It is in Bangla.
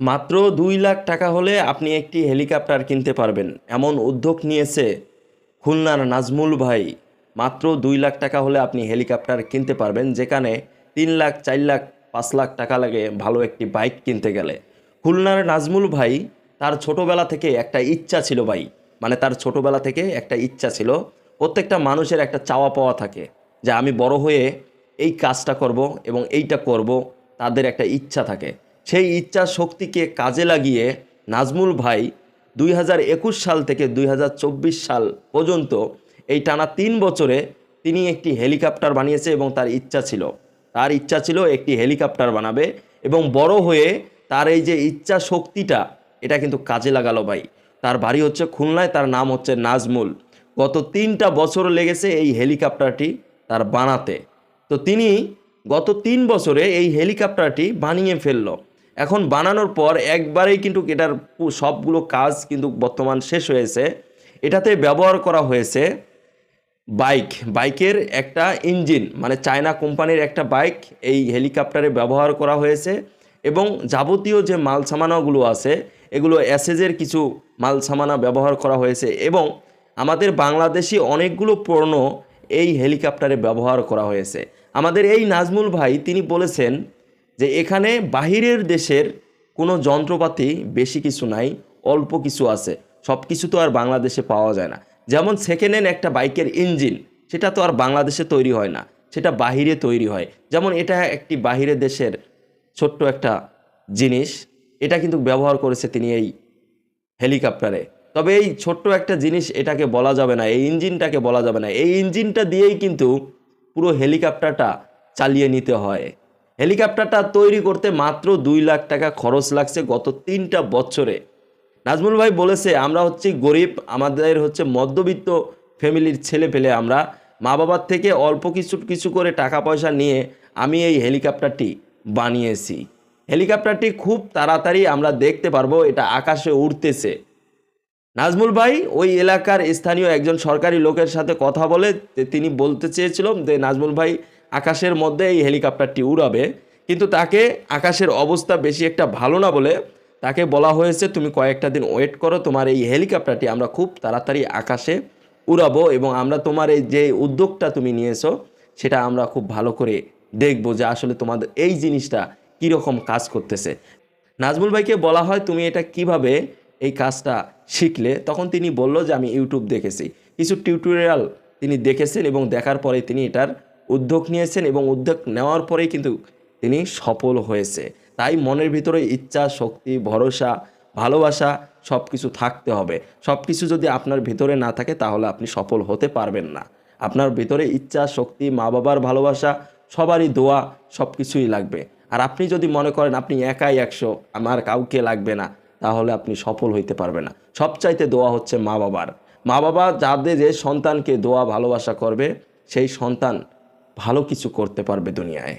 মাত্র 2 লাখ টাকা হলে আপনি একটি হেলিকপ্টার কিনতে পারবেন এমন উদ্যোগ নিয়েছে খুলনার নাজমুল ভাই। মাত্র 2 লাখ টাকা হলে আপনি হেলিকপ্টার কিনতে পারবেন, যেখানে 3 লাখ 4 লাখ 5 লাখ টাকা লাগে ভালো একটি বাইক কিনতে গেলে। খুলনার নাজমুল ভাই তার ছোটোবেলা থেকে একটা ইচ্ছা ছিল ভাই, মানে তার ছোটোবেলা থেকে একটা ইচ্ছা ছিল। প্রত্যেকটা মানুষের একটা চাওয়া পাওয়া থাকে যে আমি বড় হয়ে এই কাজটা করব এবং এইটা করব, তাদের একটা ইচ্ছা থাকে। সেই ইচ্ছা শক্তিকে কাজে লাগিয়ে নাজমুল ভাই 2021 সাল থেকে 2024 সাল পর্যন্ত এই টানা 3 বছরে তিনি একটি হেলিকপ্টার বানিয়েছে এবং তার ইচ্ছা ছিল একটি হেলিকপ্টার বানাবে এবং বড় হয়ে তার এই যে ইচ্ছা শক্তিটা এটা কিন্তু কাজে লাগালো ভাই। তার বাড়ি হচ্ছে খুলনায়, তার নাম হচ্ছে নাজমুল। গত 3টা বছর লেগেছে এই হেলিকপ্টারটি তার বানাতে। তো তিনি গত 3 বছরে এই হেলিকপ্টারটি বানিয়ে ফেললো। এখন বানানোর পর একবারেই কিন্তু এটার সবগুলো কাজ কিন্তু বর্তমান শেষ হয়েছে। এটাতে ব্যবহার করা হয়েছে বাইকের একটা ইঞ্জিন, মানে চায়না কোম্পানির একটা বাইক এই হেলিকপ্টারে ব্যবহার করা হয়েছে। এবং যাবতীয় যে মাল সামানাগুলো আছে এগুলো অ্যাসেজের কিছু মাল সামানা ব্যবহার করা হয়েছে এবং আমাদের বাংলাদেশি অনেকগুলো পণ্য এই হেলিকপ্টারে ব্যবহার করা হয়েছে। আমাদের এই নাজমুল ভাই তিনি বলেছেন যে এখানে বাহিরের দেশের কোনো যন্ত্রপাতি বেশি কিছু নাই, অল্প কিছু আছে। সব কিছু তো আর বাংলাদেশে পাওয়া যায় না। যেমন সেকেন্ড হ্যান্ড একটা বাইকের ইঞ্জিন, সেটা তো আর বাংলাদেশে তৈরি হয় না, সেটা বাহিরে তৈরি হয়। যেমন এটা একটি বাহিরের দেশের ছোট্ট একটা জিনিস, এটা কিন্তু ব্যবহার করেছে তিনি এই হেলিকপ্টারে। তবে এই ছোট্ট একটা জিনিস এটাকে বলা যাবে না, এই ইঞ্জিনটাকে বলা যাবে না। এই ইঞ্জিনটা দিয়েই কিন্তু পুরো হেলিকপ্টারটা চালিয়ে নিতে হয়। হেলিকপ্টারটা তৈরি করতে মাত্র 2 লাখ টাকা খরচ লাগছে গত 3টা বছরে। নাজমুল ভাই বলেছে আমরা হচ্ছে গরিব, আমাদের হচ্ছে মধ্যবিত্ত ফ্যামিলির ছেলে পেলে, আমরা মা বাবার থেকে অল্প কিছু কিছু করে টাকা পয়সা নিয়ে আমি এই হেলিকপ্টারটি বানিয়েছি। হেলিকপ্টারটি খুব তাড়াতাড়ি আমরা দেখতে পারবো এটা আকাশে উড়তেছে। নাজমুল ভাই ওই এলাকার স্থানীয় একজন সরকারি লোকের সাথে কথা বলে তিনি বলতে চেয়েছিলেন যে নাজমুল ভাই আকাশের মধ্যে এই হেলিকপ্টারটি উড়াবে, কিন্তু তাকে আকাশের অবস্থা বেশি একটা ভালো না বলে তাকে বলা হয়েছে তুমি কয়েকটা দিন ওয়েট করো, তোমার এই হেলিকপ্টারটি আমরা খুব তাড়াতাড়ি আকাশে উড়াবো এবং আমরা তোমার এই যে উদ্যোগটা তুমি নিয়েছো সেটা আমরা খুব ভালো করে দেখব যে আসলে তোমাদের এই জিনিসটা কীরকম কাজ করতেছে। নাজমুল ভাইকে বলা হয় তুমি এটা কিভাবে এই কাজটা শিখলে, তখন তিনি বলল যে আমি ইউটিউব দেখেছি, কিছু টিউটোরিয়াল তিনি দেখেছেন এবং দেখার পরে তিনি এটার উদ্যোগ নিয়েছেন এবং উদ্যোগ নেওয়ার পরেই কিন্তু তিনি সফল হয়েছে। তাই মনের ভিতরে ইচ্ছা শক্তি ভরসা ভালোবাসা সব কিছু থাকতে হবে। সব কিছু যদি আপনার ভিতরে না থাকে তাহলে আপনি সফল হতে পারবেন না। আপনার ভিতরে ইচ্ছা শক্তি মা বাবার ভালোবাসা সবারই দোয়া সব কিছুই লাগবে। আর আপনি যদি মনে করেন আপনি একাই 100, আমার কাউকে লাগবে না, তাহলে আপনি সফল হইতে পারবেন না। সবচাইতে দোয়া হচ্ছে মা বাবার। মা বাবা যাদের যে সন্তানকে দোয়া ভালোবাসা করবে সেই সন্তান ভালো কিছু করতে পারবে দুনিয়ায়।